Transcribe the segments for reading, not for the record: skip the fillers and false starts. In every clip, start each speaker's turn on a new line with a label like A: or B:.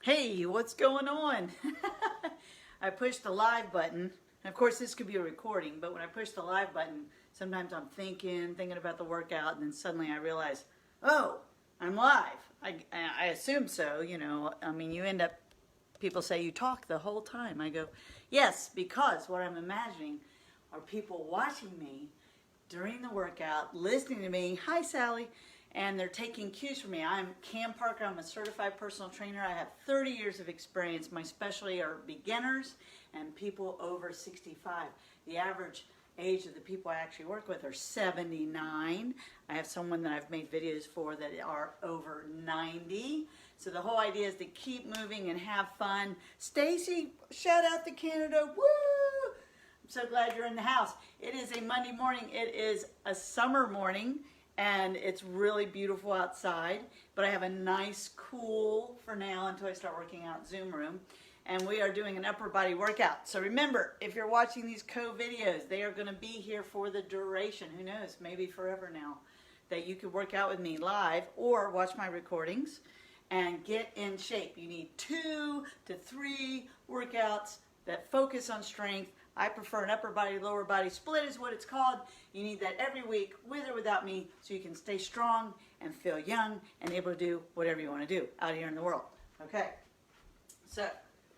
A: Hey, what's going on? I pushed the live button. And of course, this could be a recording, but when I push the live button, sometimes I'm thinking about the workout, and then suddenly I realize, oh, I'm live. I assume so, you know. I mean, you end up, people say you talk the whole time. I go, yes, because what I'm imagining are people watching me during the workout, listening to me. Hi, Sally. And they're taking cues from me. I'm Kam Parker. I'm a certified personal trainer. I have 30 years of experience. My specialty are beginners and people over 65. The average age of the people I actually work with are 79. I have someone that I've made videos for that are over 90. So the whole idea is to keep moving and have fun. Stacy, shout out to Canada. Woo! I'm so glad you're in the house. It is a Monday morning. It is a summer morning. And it's really beautiful outside, but I have a nice cool for now until I start working out Zoom room. And we are doing an upper body workout. So remember, if you're watching these CoVideos, they are going to be here for the duration. Who knows, maybe forever now, that you could work out with me live or watch my recordings and get in shape. You need 2 to 3 workouts that focus on strength. I prefer an upper body, lower body split is what it's called. You need that every week, with or without me, so you can stay strong and feel young and able to do whatever you want to do out here in the world. Okay? So,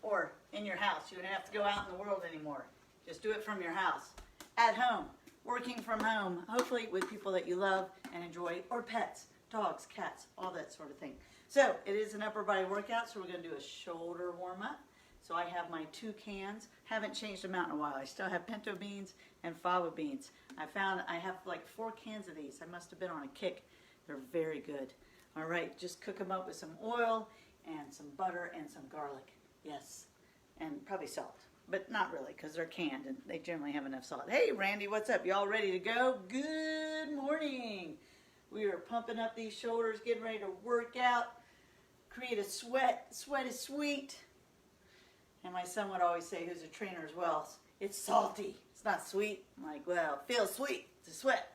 A: or in your house. You don't have to go out in the world anymore. Just do it from your house. At home, working from home, hopefully with people that you love and enjoy, or pets, dogs, cats, all that sort of thing. So, it is an upper body workout, so we're going to do a shoulder warm-up. So I have my 2 cans. Haven't changed them out in a while. I still have pinto beans and fava beans. I found I have like 4 cans of these. I must have been on a kick. They're very good. All right, just cook them up with some oil and some butter and some garlic. Yes, and probably salt, but not really because they're canned and they generally have enough salt. Hey, Randy, what's up? Y'all ready to go? Good morning. We are pumping up these shoulders, getting ready to work out, create a sweat. Sweat is sweet. And my son would always say, who's a trainer as well, it's salty. It's not sweet. I'm like, well, it feels sweet. It's a sweat.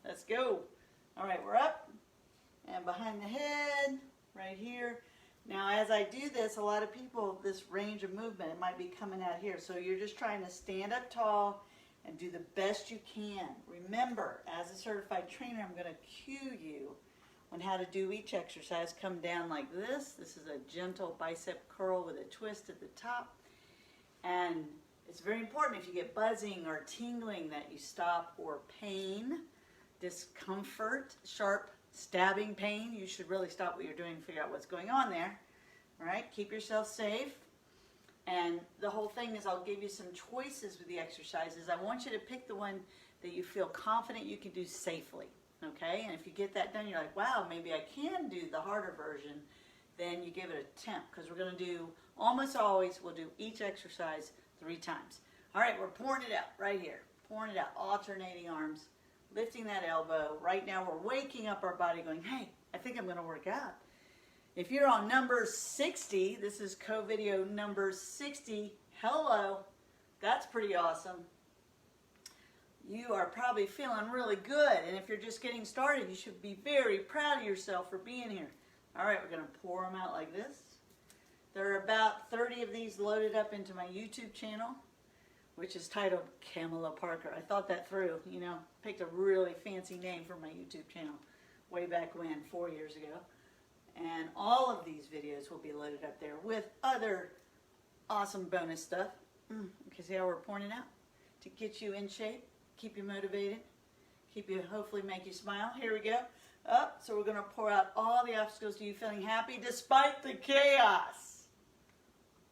A: Let's go. All right, we're up and behind the head, right here. Now, as I do this, a lot of people, this range of movement, it might be coming out here. So you're just trying to stand up tall and do the best you can. Remember, as a certified trainer, I'm going to cue you on how to do each exercise. Come down like this. This is a gentle bicep curl with a twist at the top. And it's very important if you get buzzing or tingling that you stop, or pain, discomfort, sharp stabbing pain, you should really stop what you're doing and figure out what's going on there. All right, keep yourself safe. And the whole thing is I'll give you some choices with the exercises. I want you to pick the one that you feel confident you can do safely. Okay, and if you get that done, you're like, wow, maybe I can do the harder version, then you give it an attempt, because we're going to do, almost always, we'll do each exercise 3 times. All right, we're pouring it out right here. Pouring it out, alternating arms, lifting that elbow. Right now, we're waking up our body going, hey, I think I'm going to work out. If you're on number 60, this is CoVideo number 60, hello, that's pretty awesome. You are probably feeling really good, and if you're just getting started, you should be very proud of yourself for being here. All right, we're going to pour them out like this. There are about 30 of these loaded up into my YouTube channel, which is titled Kam Parker. I thought that through, you know, picked a really fancy name for my YouTube channel way back when, 4 years ago. And all of these videos will be loaded up there with other awesome bonus stuff. You can see how we're pouring it out to get you in shape. Keep you motivated, keep you, hopefully make you smile. Here we go. Up. So we're going to pour out all the obstacles to you feeling happy despite the chaos.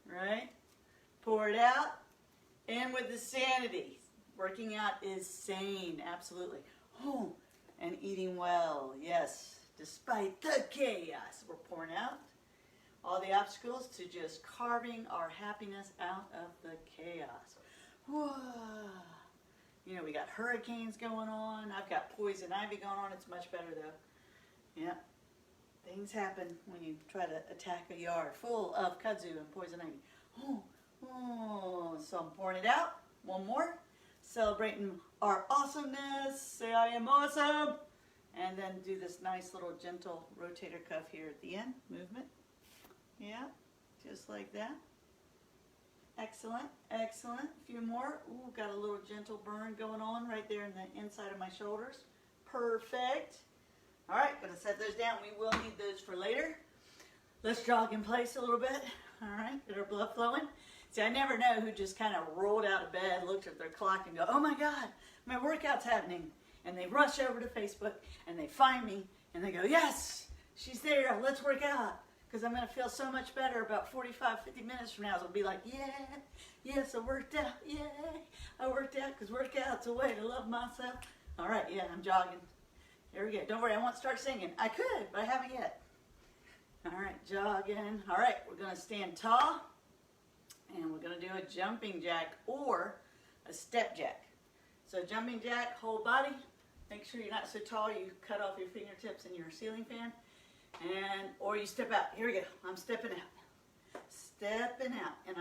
A: Right? Pour it out. In with the sanity. Working out is sane. Absolutely. Oh, and eating well. Yes. Despite the chaos. We're pouring out all the obstacles to just carving our happiness out of the chaos. Whoa. You know, we got hurricanes going on. I've got poison ivy going on. It's much better, though. Yeah. Things happen when you try to attack a yard full of kudzu and poison ivy. So I'm pouring it out. One more. Celebrating our awesomeness. Say I am awesome. And then do this nice little gentle rotator cuff here at the end. Movement. Yeah. just like that. Excellent, excellent. A few more. Ooh, got a little gentle burn going on right there in the inside of my shoulders. Perfect. All right, gonna set those down. We will need those for later. Let's jog in place a little bit. All right, get our blood flowing. See, I never know who just kind of rolled out of bed, looked at their clock and go, oh my God, my workout's happening. And they rush over to Facebook and they find me and they go, yes, she's there, let's work out. Because I'm going to feel so much better about 45, 50 minutes from now. So I'll be like, yeah, yes, I worked out, yay. I worked out because workout's a way to love myself. All right, yeah, I'm jogging. Here we go. Don't worry, I won't start singing. I could, but I haven't yet. All right, jogging. All right, we're going to stand tall. And we're going to do a jumping jack or a step jack. So jumping jack, whole body. Make sure you're not so tall you cut off your fingertips and your ceiling fan. Or you step out. Here we go. I'm stepping out. Stepping out. And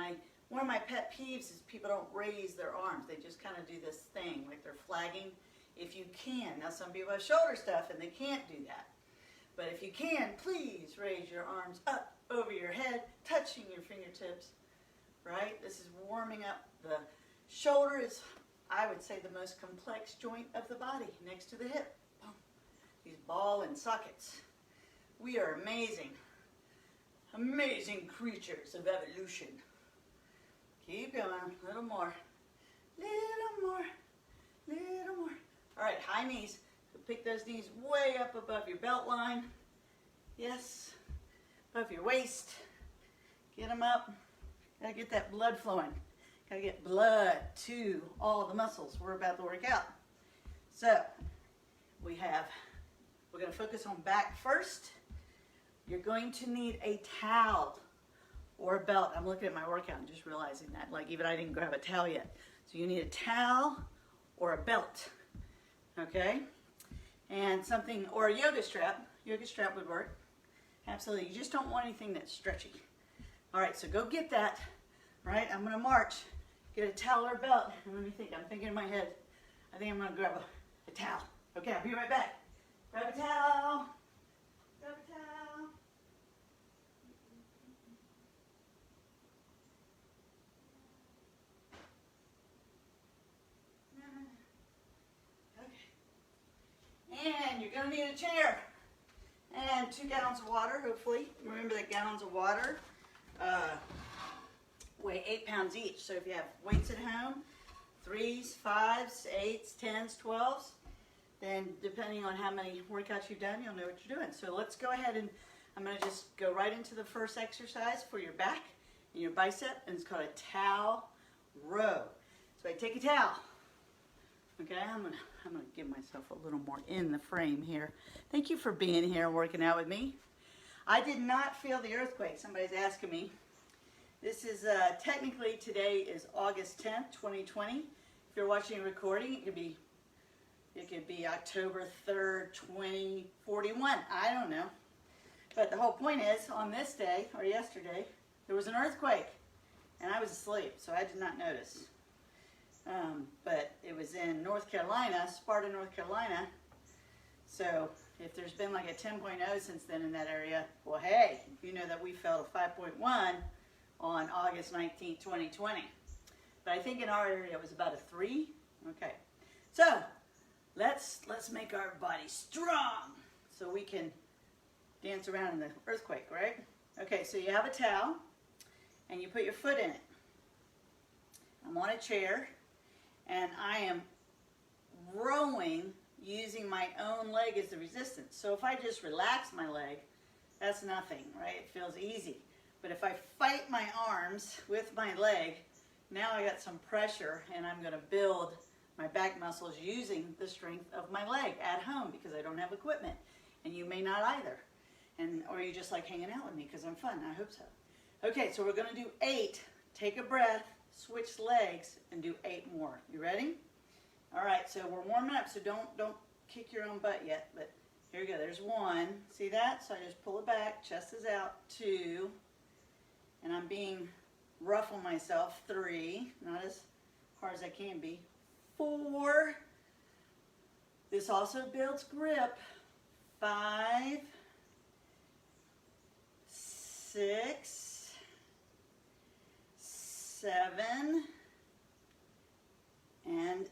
A: one of my pet peeves is people don't raise their arms. They just kind of do this thing like they're flagging. If you can. Now some people have shoulder stuff and they can't do that. But if you can, please raise your arms up over your head, touching your fingertips. Right? This is warming up. The shoulder is, I would say, the most complex joint of the body next to the hip. Boom. These ball and sockets. We are amazing, amazing creatures of evolution. Keep going, a little more, little more, little more. All right, high knees. So pick those knees way up above your belt line. Yes, above your waist. Get them up. Gotta get that blood flowing. Gotta get blood to all the muscles we're about to work out. So, we're gonna focus on back first. You're going to need a towel or a belt. I'm looking at my workout and just realizing that, like even I didn't grab a towel yet. So you need a towel or a belt, okay? And something, or a yoga strap. Yoga strap would work. Absolutely, you just don't want anything that's stretchy. All right, so go get that, right? I'm gonna march, get a towel or a belt. And let me think, I'm thinking in my head. I think I'm gonna grab a towel. Okay, I'll be right back. Grab a towel, grab a towel. Okay. And you're gonna need a chair and 2 gallons of water, hopefully. Remember that gallons of water weigh 8 pounds each. So if you have weights at home, 3s, 5s, 8s, 10s, 12s, then depending on how many workouts you've done, you'll know what you're doing. So let's go ahead and I'm going to just go right into the first exercise for your back and your bicep, and it's called a towel row. So I take a towel. Okay, I'm gonna give myself a little more in the frame here. Thank you for being here and working out with me. I did not feel the earthquake. Somebody's asking me. This is technically today is August 10th, 2020. If you're watching a recording, it could be October 3rd, 2041. I don't know. But the whole point is, on this day or yesterday, there was an earthquake, and I was asleep, so I did not notice. But it was in North Carolina, Sparta, North Carolina. So if there's been like a 10.0 since then in that area, well, hey, you know that we felt a 5.1 on August 19th, 2020. But I think in our area it was about a 3. Okay, so let's make our body strong so we can dance around in the earthquake, right? Okay, so you have a towel and you put your foot in it. I'm on a chair and I am rowing using my own leg as the resistance. So if I just relax my leg, that's nothing, right? It feels easy. But if I fight my arms with my leg, now I got some pressure and I'm gonna build my back muscles using the strength of my leg at home because I don't have equipment. And you may not either. Or you just like hanging out with me because I'm fun, I hope so. Okay, so we're gonna do 8. Take a breath, switch legs, and do 8 more. You ready? All right, so we're warming up, so don't kick your own butt yet, but here we go. There's 1. See that? So I just pull it back, chest is out. 2, and I'm being rough on myself. 3, not as hard as I can be. 4, this also builds grip. 5, 6, 7, and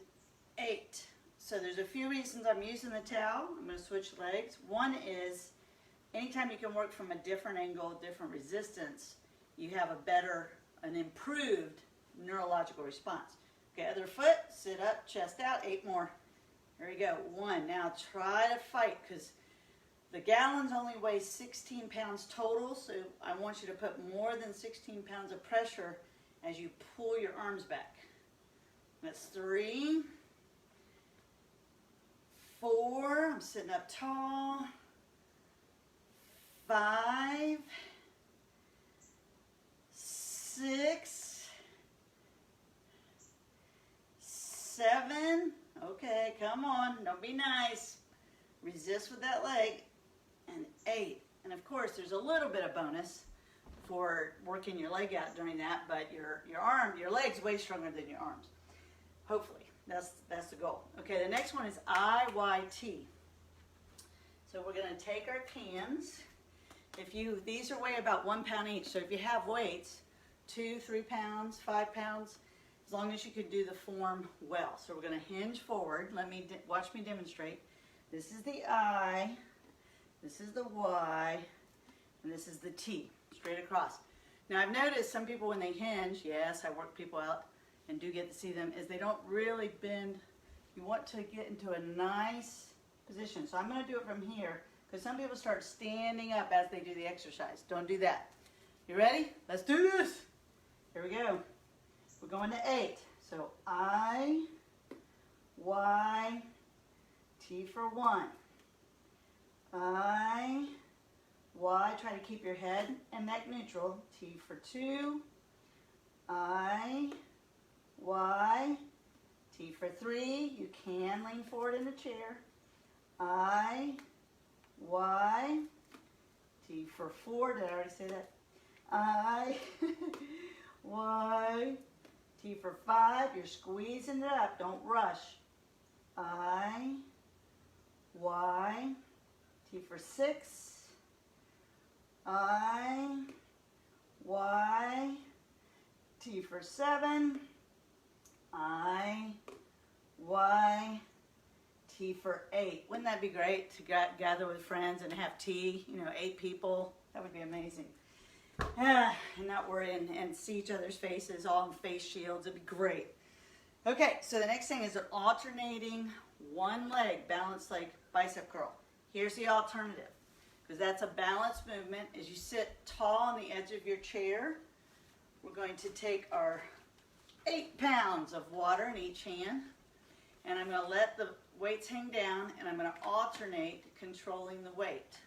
A: 8. So there's a few reasons I'm using the towel. I'm going to switch legs. One is anytime you can work from a different angle, different resistance, you have an improved neurological response. Okay, other foot, sit up, chest out, 8 more. There we go, 1. Now try to fight, because the gallons only weigh 16 pounds total, so I want you to put more than 16 pounds of pressure as you pull your arms back. That's 3, 4, I'm sitting up tall, 5, 6, 7, okay, come on, don't be nice, resist with that leg, and 8. And of course, there's a little bit of bonus for working your leg out during that, but your leg's way stronger than your arms. Hopefully, that's the goal. Okay, the next one is IYT. So we're going to take our cans. These are weigh about 1 pound each. So if you have weights, 2, 3 pounds, 5 pounds, as long as you can do the form well. So we're going to hinge forward. Watch me demonstrate. This is the I, this is the Y, and this is the T, straight across. Now I've noticed some people when they hinge, yes, I work people out and do get to see them, is they don't really bend. You want to get into a nice position. So I'm going to do it from here, because some people start standing up as they do the exercise. Don't do that. You ready? Let's do this. Here we go. We're going to 8. So I, Y, T for 1. I, Y, try to keep your head and neck neutral. T for 2. I, Y, T for 3. You can lean forward in the chair. I, Y, T for 4. Did I already say that? I, Y, T for 5. You're squeezing it up. Don't rush. I, Y, T for 6. I, Y, T for 7. I, Y, T for 8. Wouldn't that be great to gather with friends and have tea, 8 people? That would be amazing. And not worry and see each other's faces, all in face shields. It'd be great. Okay, so the next thing is an alternating one leg, balanced like bicep curl. Here's the alternative, because that's a balanced movement. As you sit tall on the edge of your chair, we're going to take our 8 pounds of water in each hand, and I'm going to let the weights hang down, and I'm going to alternate controlling the weight.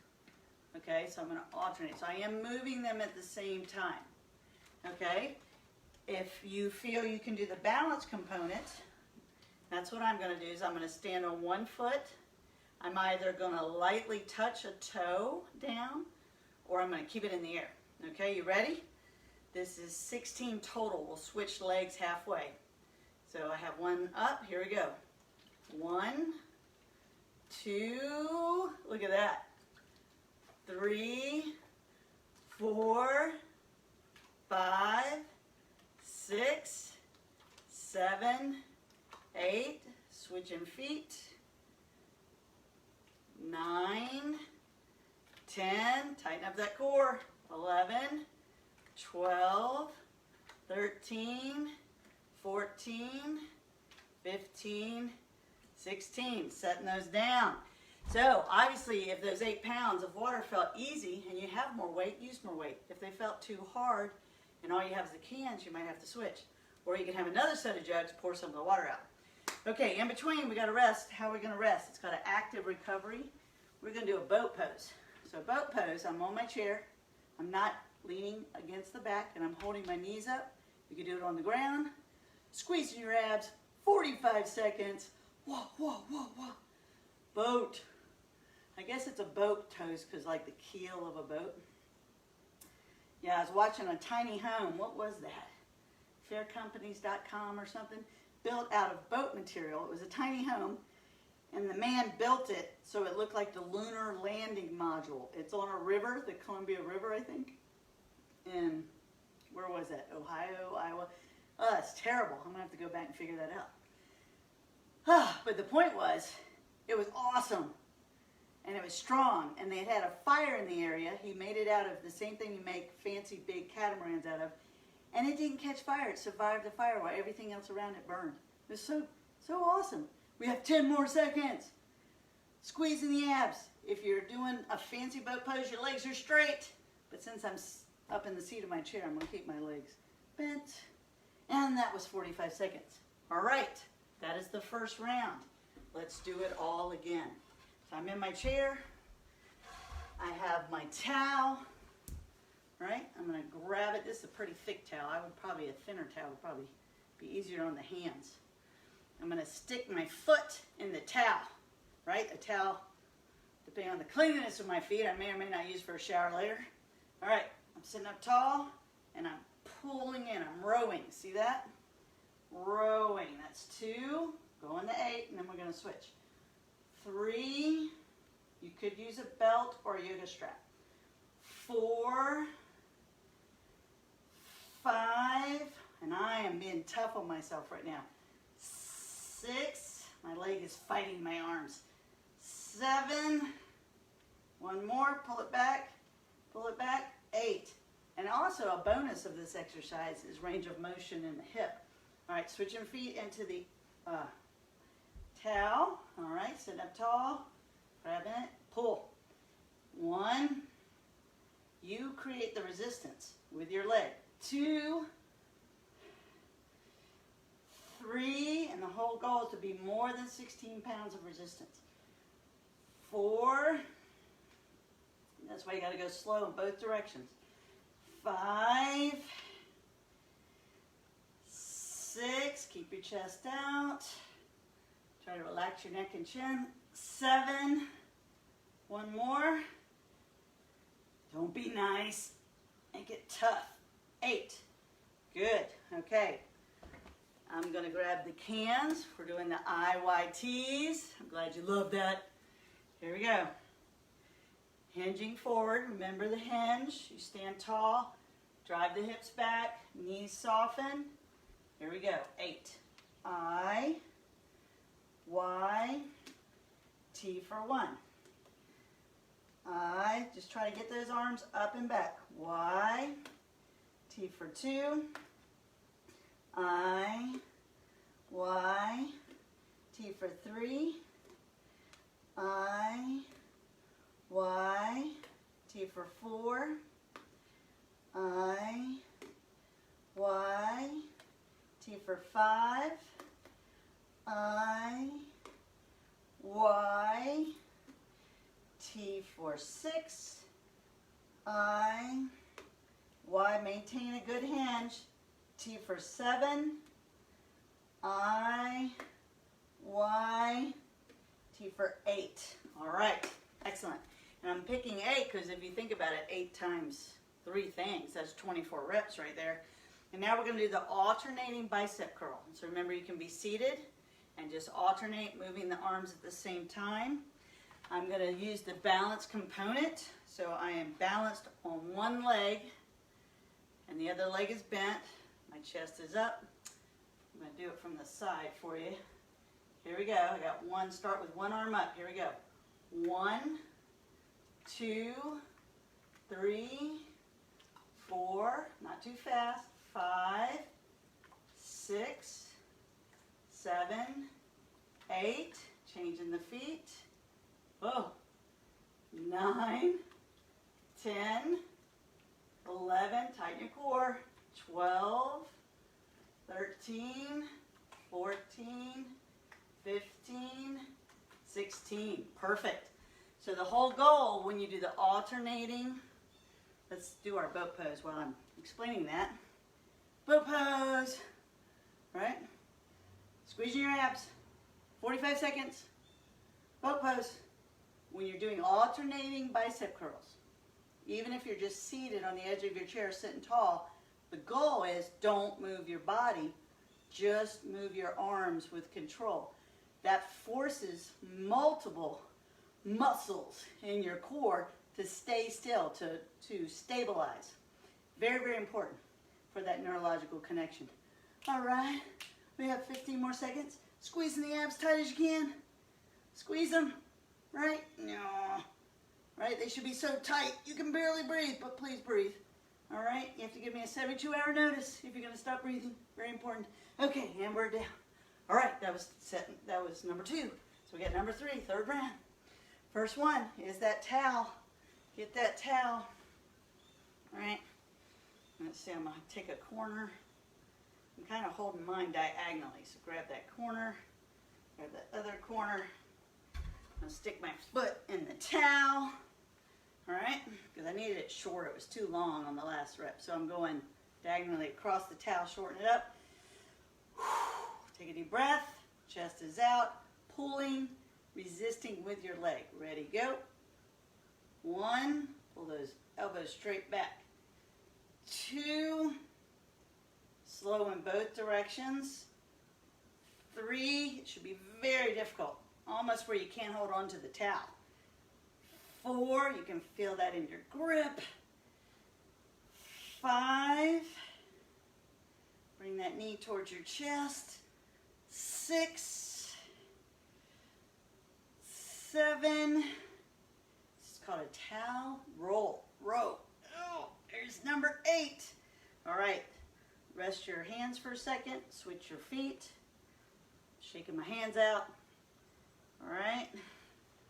A: Okay, so I'm going to alternate. So I am moving them at the same time. Okay, if you feel you can do the balance component, that's what I'm going to do. Is I'm going to stand on one foot. I'm either going to lightly touch a toe down, or I'm going to keep it in the air. Okay, you ready? This is 16 total. We'll switch legs halfway. So I have one up. Here we go. 1, 2, look at that. 3, 4, 5, 6, 7, 8, switching feet. 9, 10, tighten up that core. 11, 12, 13, 14, 15, 16. Setting those down. So obviously if those 8 pounds of water felt easy and you have more weight, use more weight. If they felt too hard and all you have is the cans, you might have to switch. Or you can have another set of jugs, pour some of the water out. Okay, in between we got to rest. How are we going to rest? It's got an active recovery. We're going to do a boat pose. So boat pose, I'm on my chair. I'm not leaning against the back, and I'm holding my knees up. You can do it on the ground. Squeezing your abs, 45 seconds. Whoa, whoa, whoa, whoa. Boat. I guess it's a boat toast because like the keel of a boat. Yeah, I was watching a tiny home. What was that? Faircompanies.com or something. Built out of boat material. It was a tiny home, and the man built it so it looked like the lunar landing module. It's on a river, the Columbia River, I think. And where was that? Ohio, Iowa. Oh, that's terrible. I'm gonna have to go back and figure that out. But the point was, it was awesome. And it was strong, and they had a fire in the area. He made it out of the same thing you make fancy big catamarans out of, and it didn't catch fire. It survived the fire while everything else around it burned. It was so awesome. We have 10 more seconds. Squeezing the abs. If you're doing a fancy boat pose, your legs are straight. But since I'm up in the seat of my chair, I'm going to keep my legs bent. And that was 45 seconds. All right, that is the first round. Let's do it all again. So I'm in my chair. I have my towel, right? I'm going to grab it. This is a pretty thick towel. A thinner towel would probably be easier on the hands. I'm going to stick my foot in the towel, right? A towel, depending on the cleanliness of my feet, I may or may not use for a shower later. All right, I'm sitting up tall, and I'm pulling in. I'm rowing. See that? Rowing. That's 2. Going to 8, and then we're going to switch. 3. You could use a belt or a yoga strap. 4. 5. And I am being tough on myself right now. 6. My leg is fighting my arms. 7. 1 more. Pull it back. Pull it back. 8. And also a bonus of this exercise is range of motion in the hip. All right, switching feet into the towel. All right, sitting up tall. Grabbing it. Pull. 1. You create the resistance with your leg. 2. 3, and the whole goal is to be more than 16 pounds of resistance. 4, that's why you got to go slow in both directions. 5, 6, keep your chest out. Try to relax your neck and chin. 7, 1 more. Don't be nice. Make it tough. 8, good, okay. I'm going to grab the cans. We're doing the IYTs. I'm glad you love that. Here we go. Hinging forward. Remember the hinge. You stand tall. Drive the hips back. Knees soften. Here we go. 8. I, Y, T for 1. I, just try to get those arms up and back. Y, T for 2. I, Y, T for 3. I, Y, T for 4. I, Y, T for 5. I, Y, T for 6. I, Y, maintain a good hinge. T for 7, I, Y, T for 8. All right, excellent. And I'm picking 8 because if you think about it, 8 times 3 things, that's 24 reps right there. And now we're going to do the alternating bicep curl. So remember, you can be seated and just alternate moving the arms at the same time. I'm going to use the balance component. So I am balanced on one leg and the other leg is bent. My chest is up. I'm going to do it from the side for you. Here we go. I got one. Start with one arm up. Here we go. 1, 2, 3, 4. Not too fast. 5, 6, 7, 8. Changing the feet. Oh. 9, 10, 11. Tighten your core. 12, 13, 14, 15, 16. Perfect. So the whole goal when you do the alternating, let's do our boat pose while I'm explaining that. Boat pose, right? Squeezing your abs. 45 seconds. Boat pose. When you're doing alternating bicep curls, even if you're just seated on the edge of your chair sitting tall, the goal is don't move your body, just move your arms with control. That forces multiple muscles in your core to stay still, to stabilize. Very, very important for that neurological connection. All right, we have 15 more seconds. Squeezing the abs tight as you can. Squeeze them, right? No. Right, they should be so tight you can barely breathe, but please breathe. All right, you have to give me a 72-hour notice if you're gonna stop breathing. Very important. Okay, and we're down. All right, that was number 2. So we got number 3, third round. First one is that towel. Get that towel. All right, let's see, I'm gonna take a corner. I'm kind of holding mine diagonally, so grab that corner, grab that other corner. I'm gonna stick my foot in the towel. All right, because I needed it short. It was too long on the last rep. So I'm going diagonally across the towel, shorten it up. Take a deep breath, chest is out, pulling, resisting with your leg. Ready, go. 1, pull those elbows straight back. 2, slow in both directions. 3, it should be very difficult, almost where you can't hold on to the towel. 4, you can feel that in your grip. 5, bring that knee towards your chest. 6, 7, this is called a towel roll, row. Oh, there's number 8. All right, rest your hands for a second, switch your feet. Shaking my hands out. All right.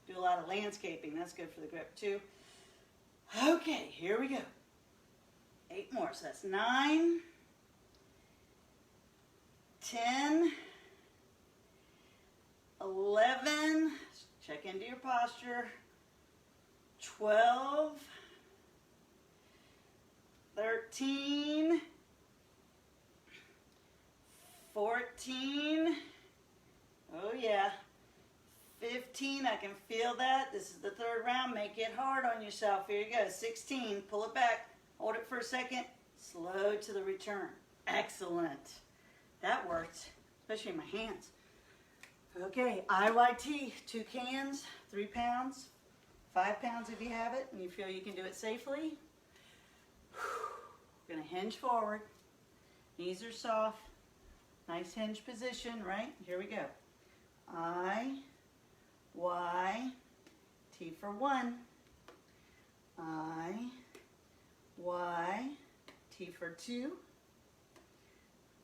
A: Do a lot of landscaping. That's good for the grip too. Okay, here we go. 8 more. So that's 9, 10, 11. Check into your posture. 12, 13, 14. Oh yeah. 15, I can feel that. This is the third round. Make it hard on yourself. Here you go. 16, pull it back. Hold it for a second. Slow to the return. Excellent. That worked, especially in my hands. Okay, IYT, 2 cans, 3 pounds, 5 pounds if you have it, and you feel you can do it safely. We're gonna hinge forward. Knees are soft. Nice hinge position, right? Here we go. I, Y, T for 1. I, Y, T for 2.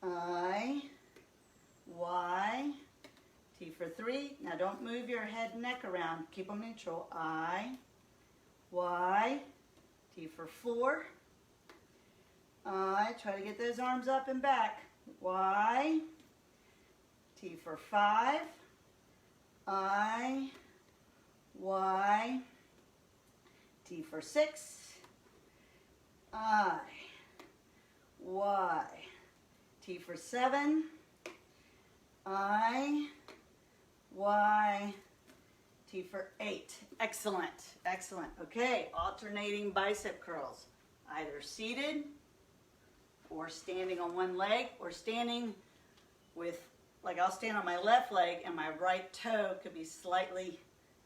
A: I, Y, T for 3. Now don't move your head and neck around. Keep them neutral. I, Y, T for 4. I, try to get those arms up and back. Y, T for 5. I, Y, T for 6. I, Y, T for 7. I, Y, T for 8. Excellent, excellent. Okay, alternating bicep curls. Either seated or standing on one leg, or standing with, like I'll stand on my left leg and my right toe could be slightly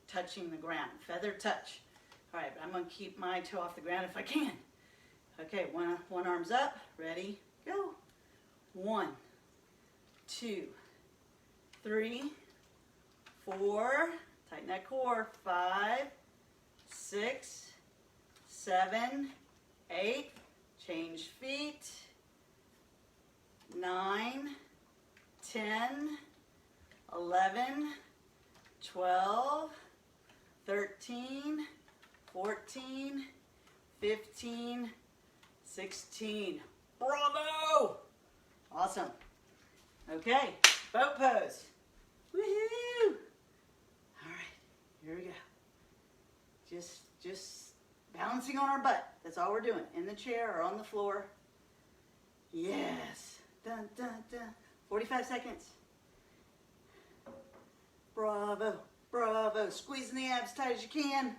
A: touching the ground. Feather touch. All right, but I'm gonna keep my toe off the ground if I can. Okay, one arm's up, ready, go. 1, 2, 3, 4, tighten that core, 5, 6, 7, 8, change feet, 9, 10, 11, 12, 13, 14, 15, 16. Bravo! Awesome. Okay, boat pose. Woohoo! All right, here we go. Just balancing on our butt. That's all we're doing. In the chair or on the floor. Yes. Dun, dun, dun. 45 seconds. Bravo, bravo. Squeezing the abs tight as you can.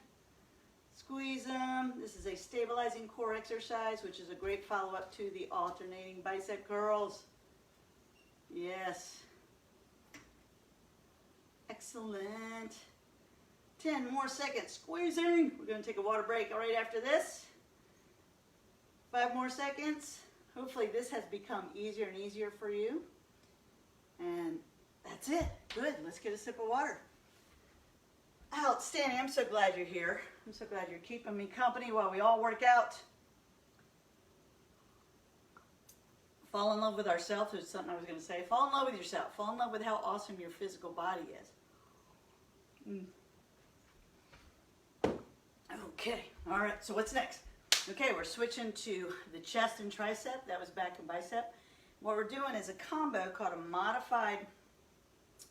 A: Squeeze them. This is a stabilizing core exercise, which is a great follow-up to the alternating bicep curls. Yes. Excellent. 10 more seconds. Squeezing. We're going to take a water break right after this. 5 more seconds. hopefully this has become easier and easier for you. And that's it. Good. Let's get a sip of water. Outstanding. I'm so glad you're here. I'm so glad you're keeping me company while we all work out. Fall in love with ourselves is something I was going to say. Fall in love with yourself. Fall in love with how awesome your physical body is. Okay. All right. So what's next? Okay, we're switching to the chest and tricep. That was back and bicep. What we're doing is a combo called a modified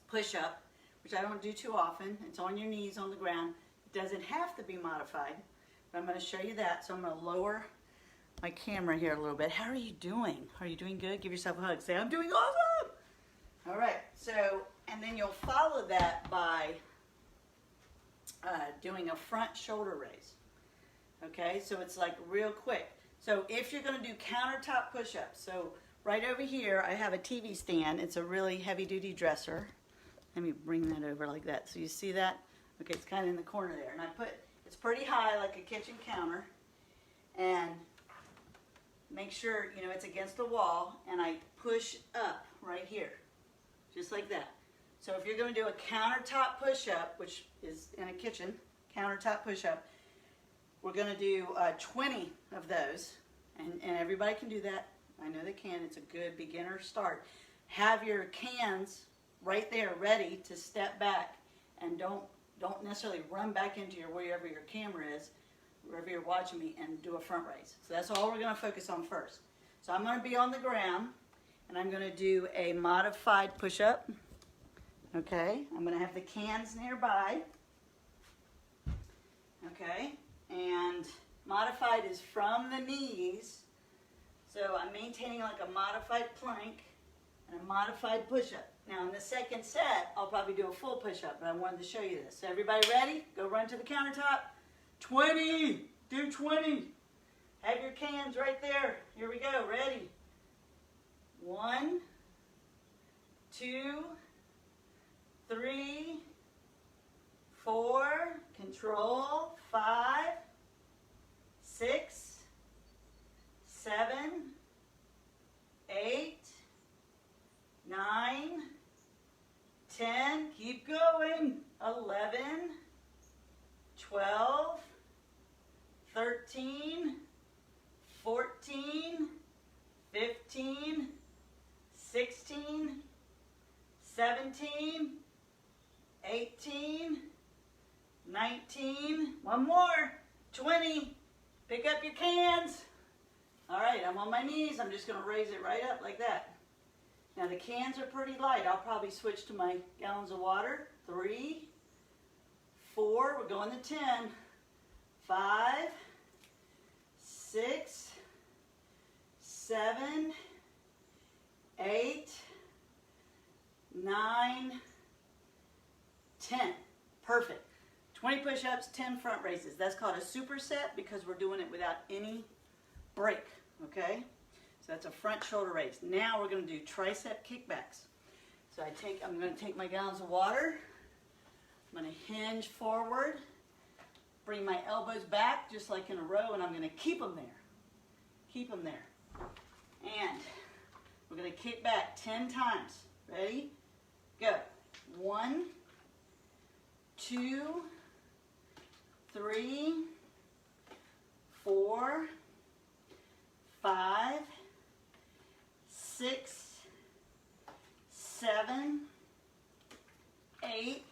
A: push-up, which I don't do too often. It's on your knees on the ground. It doesn't have to be modified, but I'm going to show you that. So I'm going to lower my camera here a little bit. How are you doing? Are you doing good? Give yourself a hug. Say, I'm doing awesome! All right, so, and then you'll follow that by doing a front shoulder raise. Okay, so it's like real quick. So if you're going to do countertop push-ups, so right over here I have a TV stand. It's a really heavy-duty dresser. Let me bring that over like that. So you see that? Okay, it's kind of in the corner there. And it's pretty high like a kitchen counter. And make sure, it's against the wall. And I push up right here, just like that. So if you're going to do a countertop push-up, which is in a kitchen, countertop push-up, we're going to do 20 of those. And everybody can do that. I know they can. It's a good beginner start. Have your cans right there ready to step back, and don't necessarily run back into wherever your camera is, wherever you're watching me, and do a front raise. So that's all we're going to focus on first. So I'm going to be on the ground, and I'm going to do a modified push-up. Okay, I'm going to have the cans nearby. Okay, and modified is from the knees. So I'm maintaining like a modified plank and a modified push-up. Now in the second set, I'll probably do a full push-up, but I wanted to show you this. So everybody ready? Go run to the countertop. 20! Do 20! Have your cans right there. Here we go. Ready? 1, 2, 3, 4, control, 5, 6, 7, 8, 9, 10, keep going, 11, 12, 13, 14, 15, 16, 17, 18, 19, one more, 20, pick up your cans. All right, I'm on my knees. I'm just going to raise it right up like that. Now the cans are pretty light. I'll probably switch to my gallons of water. 3, 4, we're going to 10, 5, 6, 7, 8, 9, 10. Perfect. 20 push-ups, 10 front raises. That's called a superset because we're doing it without any break, okay? So that's a front shoulder raise. Now we're going to do tricep kickbacks. So I'm going to take my gallons of water. I'm going to hinge forward, bring my elbows back just like in a row, and I'm going to keep them there. Keep them there. And we're going to kick back 10 times. Ready? Go. 1, 2, 3, 4, 5, 6, 7, 8,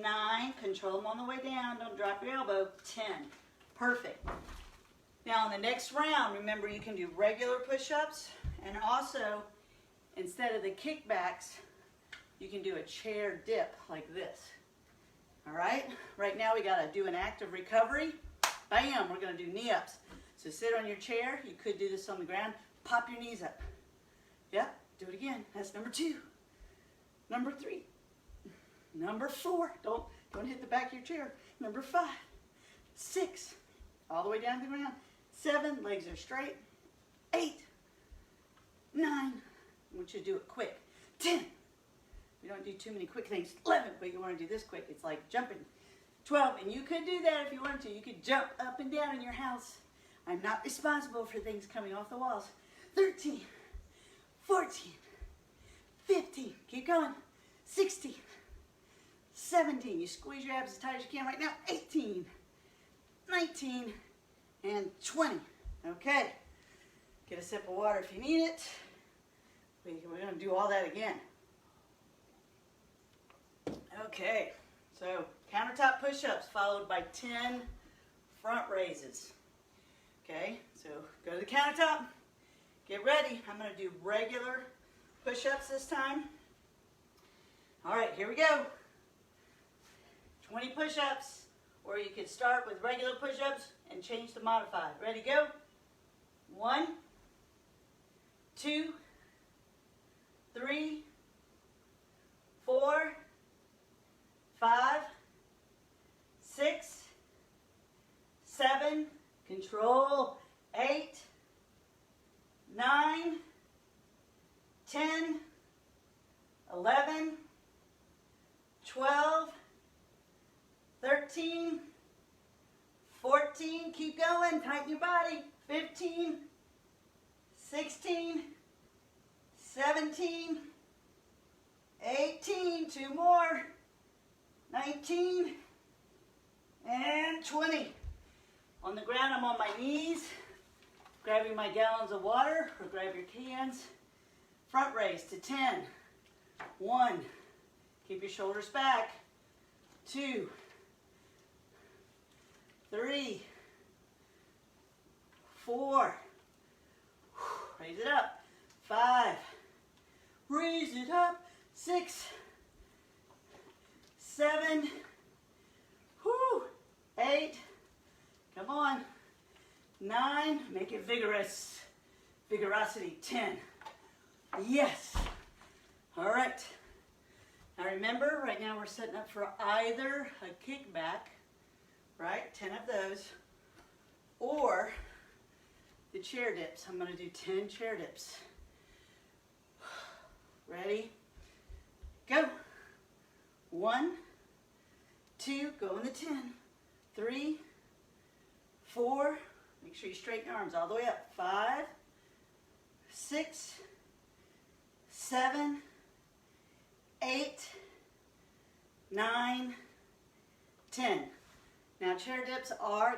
A: 9, control them on the way down, don't drop your elbow, 10. Perfect. Now on the next round, remember you can do regular push-ups, and also instead of the kickbacks, you can do a chair dip like this. All right? Right now we got to do an active recovery. Bam, we're going to do knee ups. So sit on your chair. You could do this on the ground. Pop your knees up. Yep, do it again. That's number 2. Number 3. Number 4. Don't hit the back of your chair. Number 5. 6. All the way down to the ground. 7. Legs are straight. 8. 9. I want you to do it quick. 10. We don't do too many quick things. 11. But you want to do this quick. It's like jumping. 12. And you could do that if you wanted to. You could jump up and down in your house. I'm not responsible for things coming off the walls. 13, 14, 15, keep going. 16, 17, you squeeze your abs as tight as you can right now. 18, 19, and 20. Okay, get a sip of water if you need it. We're going to do all that again. Okay, so countertop push-ups followed by 10 front raises. Okay, so go to the countertop, get ready. I'm going to do regular push-ups this time. All right, here we go. 20 push-ups, or you could start with regular push-ups and change to modified. Ready, go. 1, 2, 3, 4, 5, 6, 7, control, 8, 9, 10, 11, 12, 13, 14, keep going, tighten your body, 15, 16, 17, 18, 2 more, 19, and 20. On the ground, I'm on my knees, grabbing my gallons of water, or grab your cans. Front raise to 10. 1, keep your shoulders back. 2, 3, 4, raise it up. 5, raise it up. 6, 7, 8, come on. 9, make it vigorous. Vigorosity, 10. Yes. All right. Now remember, right now we're setting up for either a kickback, right? 10 of those, or the chair dips. I'm going to do 10 chair dips. Ready? Go. 1, 2, go in the 10. 3, 4, make sure you straighten your arms all the way up. 5, 6, 7, 8, 9, 10. Now chair dips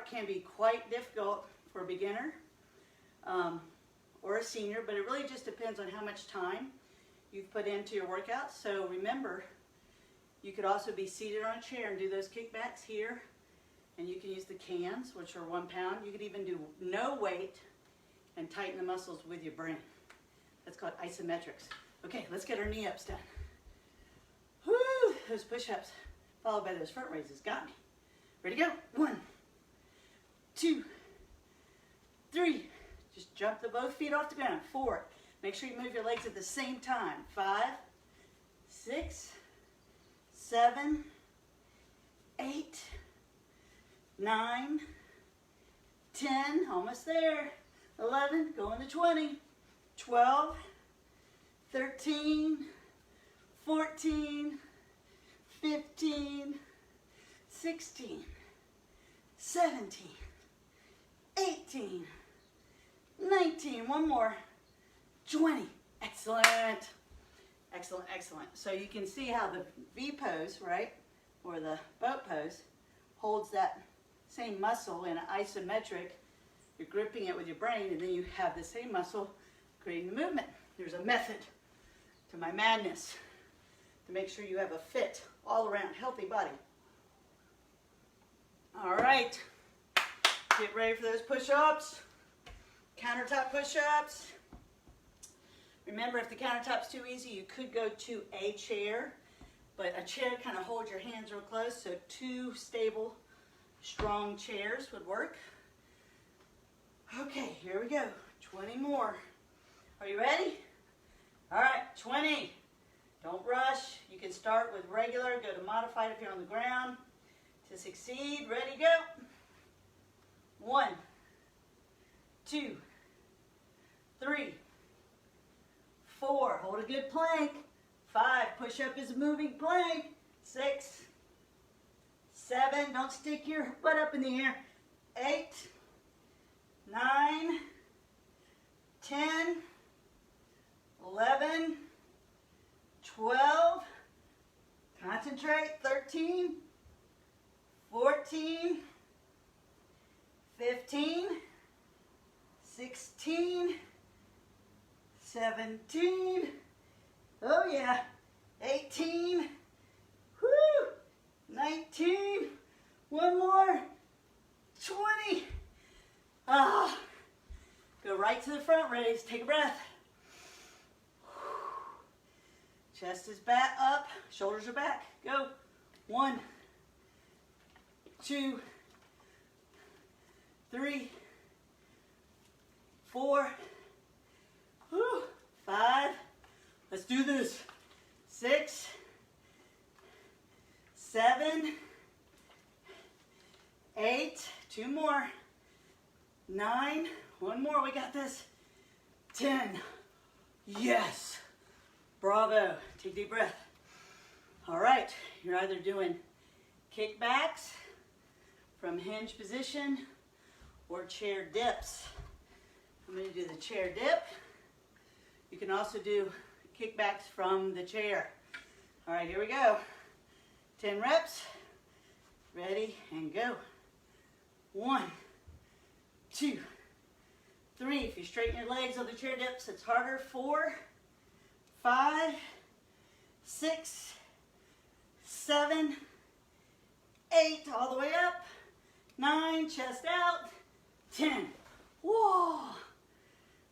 A: can be quite difficult for a beginner or a senior, but it really just depends on how much time you've put into your workout. So remember, you could also be seated on a chair and do those kickbacks here, and you can use the cans, which are 1 pound. You could even do no weight and tighten the muscles with your brain. That's called isometrics. Okay, let's get our knee ups done. Woo! Those push-ups followed by those front raises got me. Ready to go? 1, 2, 3. Just jump both feet off the ground. 4. Make sure you move your legs at the same time. 5, 6, 7, 8, 9, 10, almost there. 11, going to 20. 12, 13, 14, 15, 16, 17, 18, 19, one more, 20. Excellent. Excellent, excellent. So you can see how the V pose, right, or the boat pose, holds that same muscle in an isometric. You're gripping it with your brain, and then you have the same muscle creating the movement. There's a method to my madness to make sure you have a fit, all around healthy body. All right, get ready for those push-ups, countertop push-ups. Remember, if the countertop's too easy, you could go to a chair, but a chair kind of holds your hands real close, so 2 stable, strong chairs would work. Okay, here we go, 20 more. Are you ready? All right, 20. Don't rush. You can start with regular, go to modified if you're on the ground. To succeed, ready, go. 1, 2, 3, 4, hold a good plank. 5, push up is a moving plank. 6, 7, don't stick your butt up in the air. 8, 9, 10, 11, 12, concentrate, 13, 14, 15, 16, 17, oh yeah, 18, whoo, 19, one more, 20. Ah, go right to the front, raise, take a breath. Chest is back up, shoulders are back, go. 1, 2, 3, 4, 5, let's do this, 6, 7, 8, 2 more, 9, one more, we got this, 10, yes, bravo, take a deep breath. All right, you're either doing kickbacks from hinge position or chair dips. I'm going to do the chair dip. You can also do kickbacks from the chair. All right, here we go. 10 reps. Ready and go. 1, 2, 3. If you straighten your legs on the chair dips, it's harder. 4, 5, 6, 7, 8, all the way up. 9, chest out. 10. Whoa.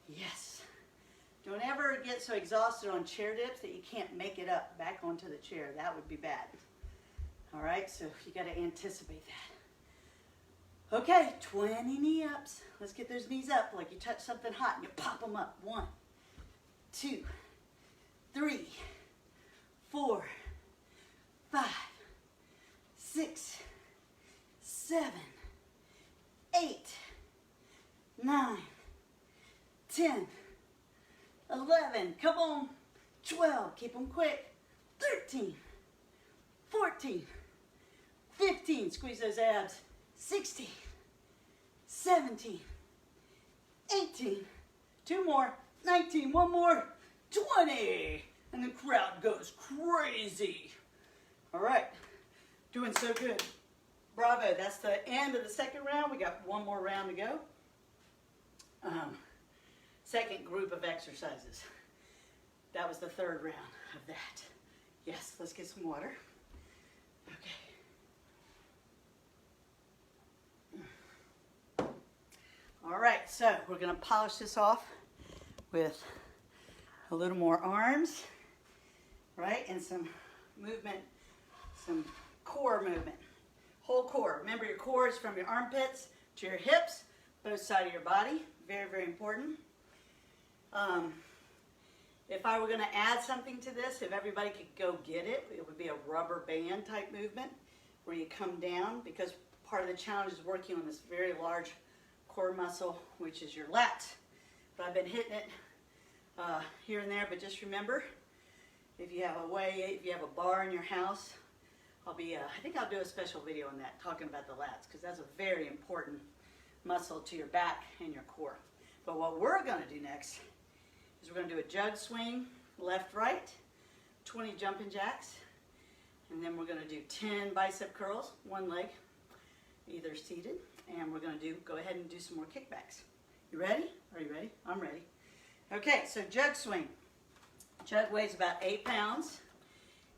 A: Yes. Don't ever get so exhausted on chair dips that you can't make it up back onto the chair. That would be bad. All right, so you got to anticipate that. Okay, 20 knee ups. Let's get those knees up like you touch something hot and you pop them up. 1, 2, 3, 4, 5, 6, 7, 8, 9, 10, 11, come on, 12, keep them quick, 13, 14, 15, squeeze those abs, 16, 17, 18, 2 more, 19, one more, 20, and the crowd goes crazy. All right, doing so good. Bravo, that's the end of the second round. We got one more round to go. Second group of exercises. That was the third round of that. Yes, let's get some water. Okay. All right, so we're going to polish this off with a little more arms, right, and some movement, some core movement. Whole core. Remember, your core is from your armpits to your hips, both sides of your body. Very, very important. If I were going to add something to this, if everybody could go get it, it would be a rubber band type movement where you come down, because part of the challenge is working on this very large core muscle, which is your lats. But I've been hitting it here and there, but just remember, if you have a bar in your house, I think I'll do a special video on that, talking about the lats, because that's a very important muscle to your back and your core. But what we're going to do next is we're going to do a jug swing, left, right, 20 jumping jacks, and then we're going to do 10 bicep curls, one leg, either seated, and we're going to go ahead and do some more kickbacks. You ready? Are you ready? I'm ready. Okay, so jug swing. Jug weighs about 8 pounds,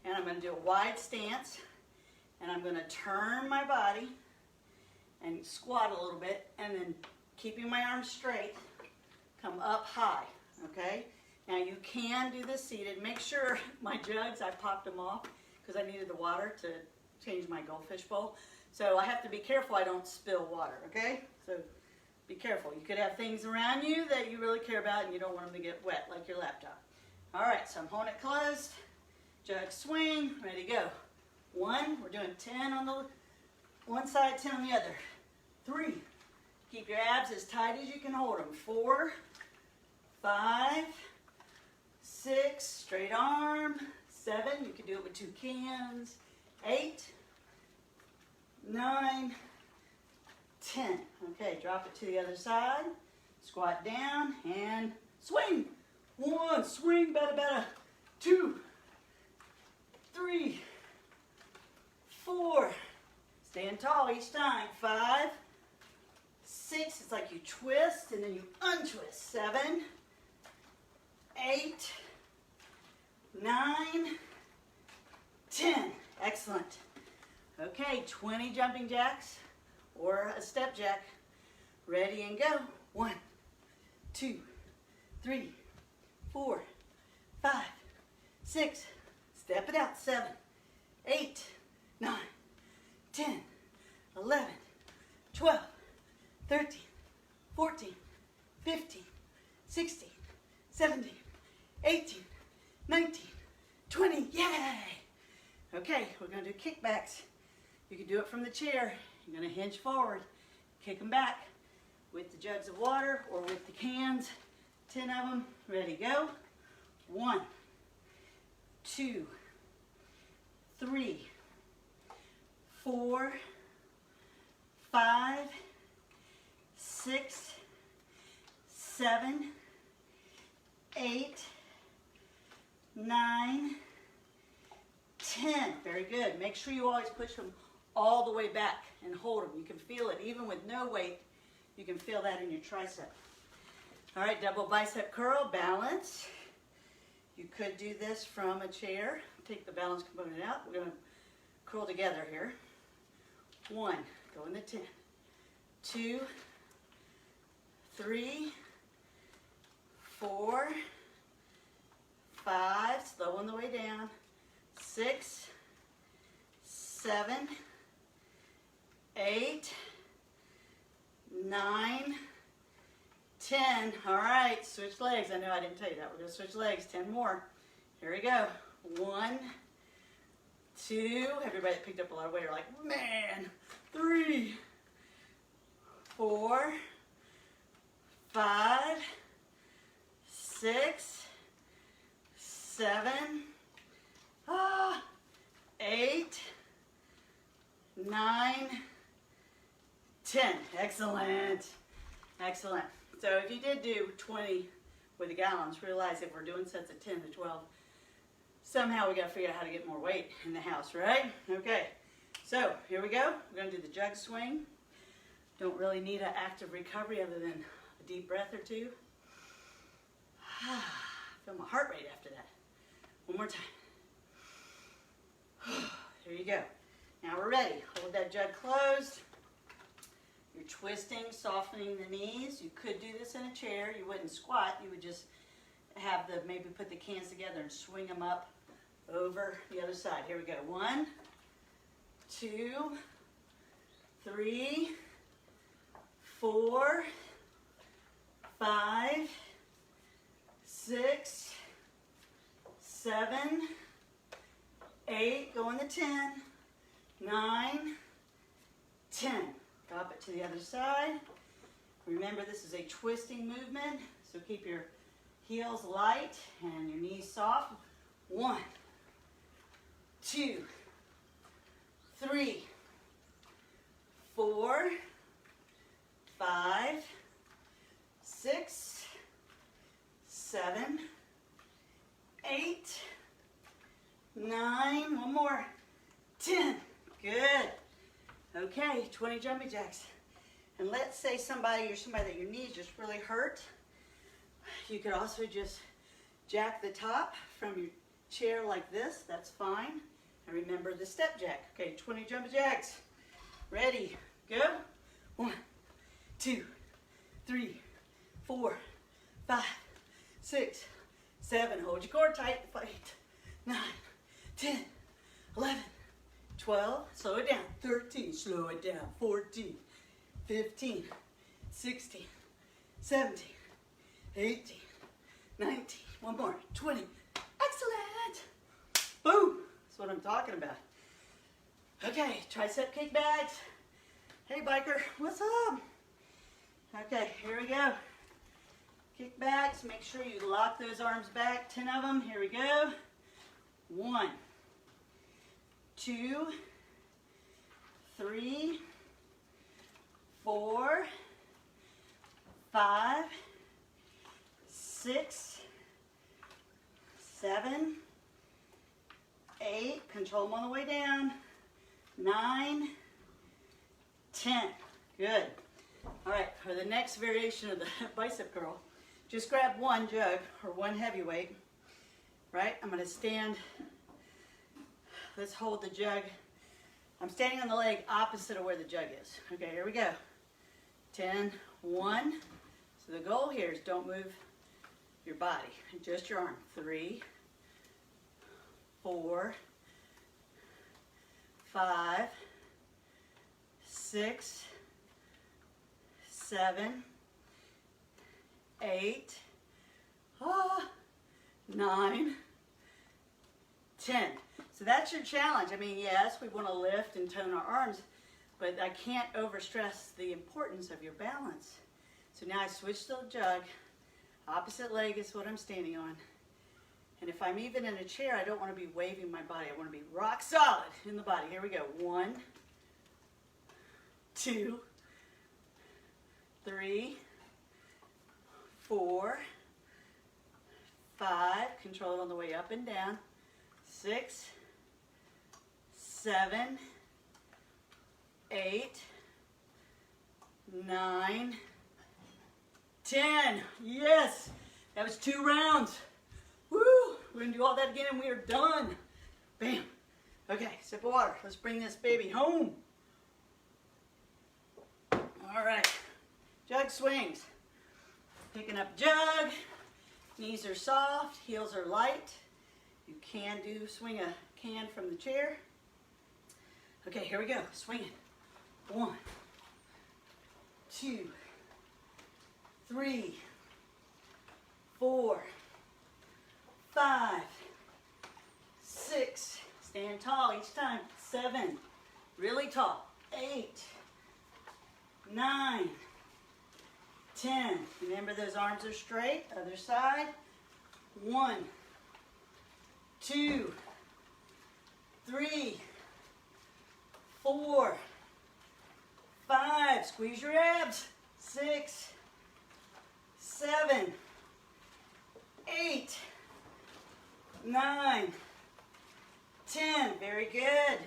A: and I'm going to do a wide stance, and I'm going to turn my body and squat a little bit, and then keeping my arms straight, come up high, okay? Now you can do this seated. Make sure my jugs, I popped them off because I needed the water to change my goldfish bowl. So I have to be careful I don't spill water, okay? So be careful. You could have things around you that you really care about and you don't want them to get wet, like your laptop. All right, so I'm holding it closed. Jug swing, ready to go. 1, we're doing 10 on the one side, 10 on the other. 3, keep your abs as tight as you can hold them. 4, 5, 6, straight arm. 7, you can do it with 2 cans. 8, 9, 10. Okay, drop it to the other side. Squat down and swing. 1, swing, bada, 2, 3, 4. Stand tall each time. 5, 6. It's like you twist and then you untwist. 7, 8, 9, 10. Excellent. Okay, 20 jumping jacks or a step jack. Ready and go. 1, 2, 3, 4, 5, 6. Step it out. 7, 8, 9, 10, 11, 12, 13, 14, 15, 16, 17, 18, 19, 20. Yay! Okay, we're going to do kickbacks. You can do it from the chair. You're going to hinge forward, kick them back with the jugs of water or with the cans. 10 of them. Ready, go. 1, 2, 3, 4, 5, 6, 7, 8, 9, 10. Very good. Make sure you always push them all the way back and hold them. You can feel it. Even with no weight, you can feel that in your tricep. All right, double bicep curl, balance. You could do this from a chair. Take the balance component out. We're going to curl together here. 1, go in the 10. 2, 3, 4, 5, slow on the way down. 6, 7, 8, 9, 10. All right, switch legs. I know I didn't tell you that. We're going to switch legs. 10 more. Here we go. 1, 2. Everybody that picked up a lot of weight are like, man. 3, 4, 5, 6, 7, 8, 9, 10. Excellent. Excellent. So if you did do 20 with the gallons, realize if we're doing sets of 10 to 12, somehow we got to figure out how to get more weight in the house, right? Okay. So here we go. We're going to do the jug swing. Don't really need an active recovery other than a deep breath or two. Feel my heart rate after that. One more time. Here you go. Now we're ready. Hold that jug closed. You're twisting, softening the knees. You could do this in a chair. You wouldn't squat. You would just have maybe put the cans together and swing them up over the other side. Here we go. 1, 2, 3, 4, 5, 6, 7, 8, go on the 10, 9, 10. Drop it to the other side. Remember, this is a twisting movement, so keep your heels light and your knees soft. 1, 2, 3, 4, 5, 6, 7, 8, 9, one more, 10. Good. Okay, 20 jumping jacks. And let's say you're somebody that your knees just really hurt. You could also just jack the top from your chair like this. That's fine. And remember the step jack. Okay, 20 jumping jacks. Ready, go. 1, 2, 3, 4, 5, 6, 7. Hold your core tight. 8, 9, 10, 11, 12. Slow it down. 13. Slow it down. 14, 15, 16, 17, 18, 19. One more. 20. Excellent. Boom. That's what I'm talking about. Okay, tricep kickbacks. Hey, biker. What's up? Okay, here we go. Kickbacks. Make sure you lock those arms back. 10 of them. Here we go. 1, 2, 3, 4, 5, 6, 7, 8, control them on the way down, 9, 10. Good. All right, for the next variation of the bicep curl, just grab one jug or one heavyweight, right? I'm going to stand, let's hold the jug. I'm standing on the leg opposite of where the jug is. Okay, here we go. 10, 1. So the goal here is don't move your body, just your arm. 3, 4, 5, 6, 7, 8, 9, 10. So that's your challenge. I mean, yes, we want to lift and tone our arms, but I can't overstress the importance of your balance. So now I switch to the jug. Opposite leg is what I'm standing on. And if I'm even in a chair, I don't want to be waving my body. I want to be rock solid in the body. Here we go. 1, 2, 3, 4, 5. Control it on the way up and down. 6, 7, 8, 9, 10. Yes, that was 2 rounds. Woo! We're gonna do all that again and we are done. Bam. Okay, sip of water. Let's bring this baby home. All right, jug swings. Picking up jug, knees are soft, heels are light. You can swing a can from the chair. Okay, here we go, swing it. 1, 2, 3, 4, 5, 6, stand tall each time, 7, really tall, 8, 9, 10, remember those arms are straight, other side, 1, 2, 3, 4, 5, squeeze your abs, 6, 7, 8, 9, 10, very good.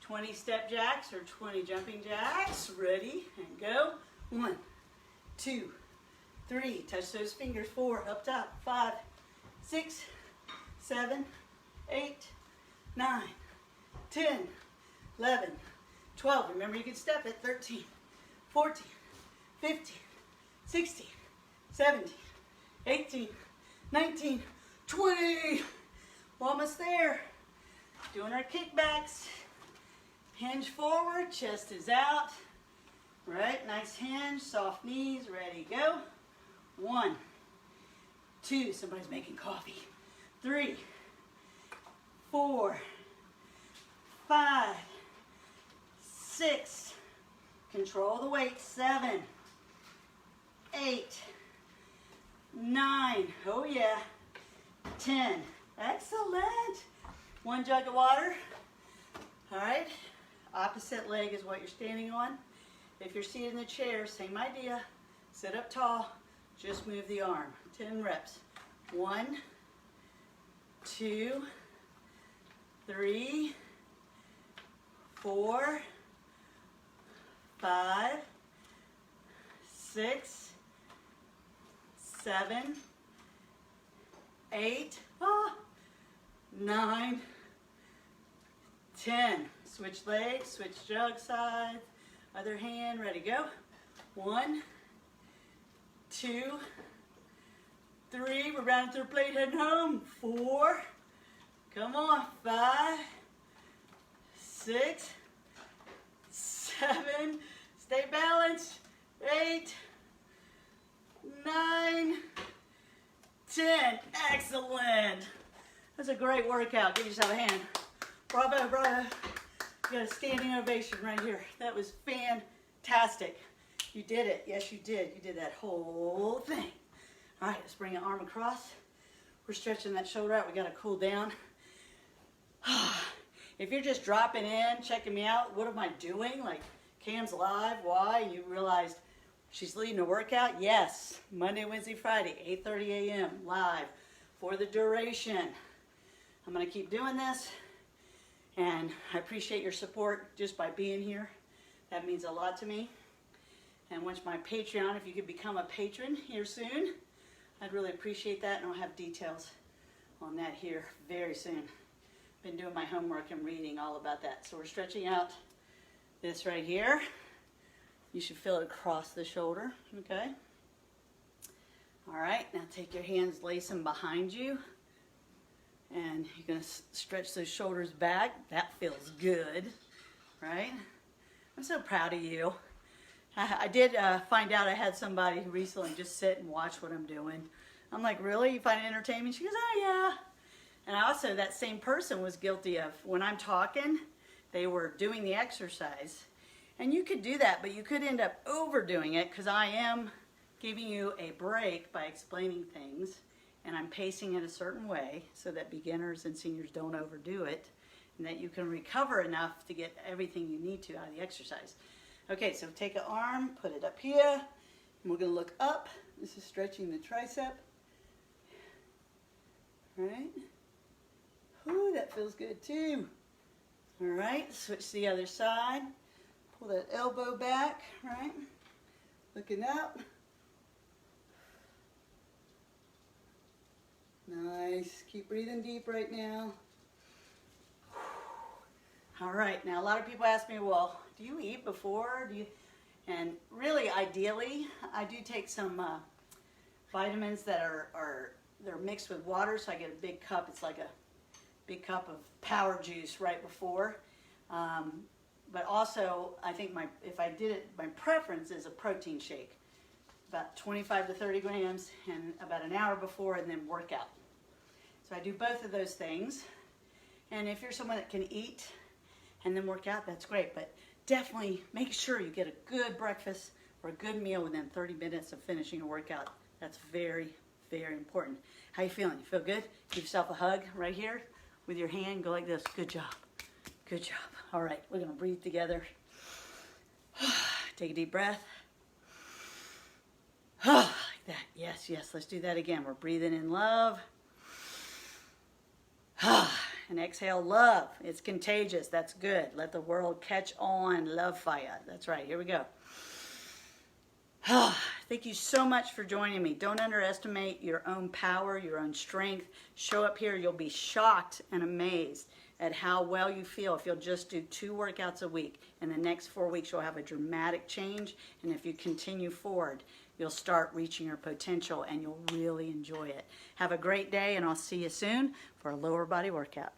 A: 20 step jacks or 20 jumping jacks, ready and go. 1, 2, 3, touch those fingers, 4, up top, 5, 6, 7, 8, 9, 10, 11, 12, remember you can step it, 13, 14, 15, 16, 17, 18, 19, 20, we're almost there. Doing our kickbacks, hinge forward, chest is out, right, nice hinge, soft knees, ready, go. 1, 2, somebody's making coffee, 3, 4, 5, 6, control the weight, 7, 8, 9, oh yeah, 10, excellent. 1 jug of water, all right, opposite leg is what you're standing on. If you're seated in the chair, same idea, sit up tall, just move the arm, 10 reps, 1, 2, 3, 4, 5, 6, 7, 8, 9, 10. Switch legs, switch jug side, other hand, ready, go. 1, 2, 3, we're rounding through plate, heading home. 4, come on, 5, 6, 7, stay balanced, 8, 9, 10, excellent. That's a great workout, give yourself a hand. Bravo, bravo. You got a standing ovation right here. That was fantastic. You did it, yes you did. You did that whole thing. All right, let's bring an arm across. We're stretching that shoulder out, we gotta cool down. If you're just dropping in, checking me out, what am I doing? Like, Kam's live. Why? You realized she's leading a workout? Yes. Monday, Wednesday, Friday, 8:30 a.m. live for the duration. I'm going to keep doing this, and I appreciate your support just by being here. That means a lot to me. And once my Patreon, if you could become a patron here soon, I'd really appreciate that, and I'll have details on that here very soon. Been doing my homework and reading all about that. So we're stretching out this right here. You should feel it across the shoulder, okay? All right, now take your hands, lace them behind you, and you're gonna stretch those shoulders back. That feels good, right? I'm so proud of you. I did find out I had somebody recently just sit and watch what I'm doing. I'm like, really? You find it entertaining? She goes, oh yeah. And also that same person was guilty of, when I'm talking, they were doing the exercise. And you could do that, but you could end up overdoing it, because I am giving you a break by explaining things, and I'm pacing it a certain way so that beginners and seniors don't overdo it, and that you can recover enough to get everything you need to out of the exercise. Okay, so take an arm, put it up here, and we're going to look up. This is stretching the tricep. All right. Ooh, that feels good too. All right, switch to the other side. Pull that elbow back, right? Looking up. Nice. Keep breathing deep right now. All right, now a lot of people ask me, well, do you eat before? And really, ideally, I do take some vitamins that they're mixed with water, so I get a big cup. It's like a big cup of power juice right before. But also, I think if I did it, my preference is a protein shake, about 25 to 30 grams, and about an hour before, and then workout. So I do both of those things. And if you're someone that can eat and then work out, that's great. But definitely make sure you get a good breakfast or a good meal within 30 minutes of finishing a workout. That's very, very important. How you feeling? You feel good? Give yourself a hug right here with your hand. Go like this. Good job. Good job. All right, we're going to breathe together. Take a deep breath. Like that. Yes, yes. Let's do that again. We're breathing in love. And exhale, love. It's contagious. That's good. Let the world catch on. Love fire. That's right. Here we go. Thank you so much for joining me. Don't underestimate your own power, your own strength. Show up here. You'll be shocked and amazed at how well you feel if you'll just do 2 workouts a week. In the next 4 weeks, you'll have a dramatic change. And if you continue forward, you'll start reaching your potential, and you'll really enjoy it. Have a great day, and I'll see you soon for a lower body workout.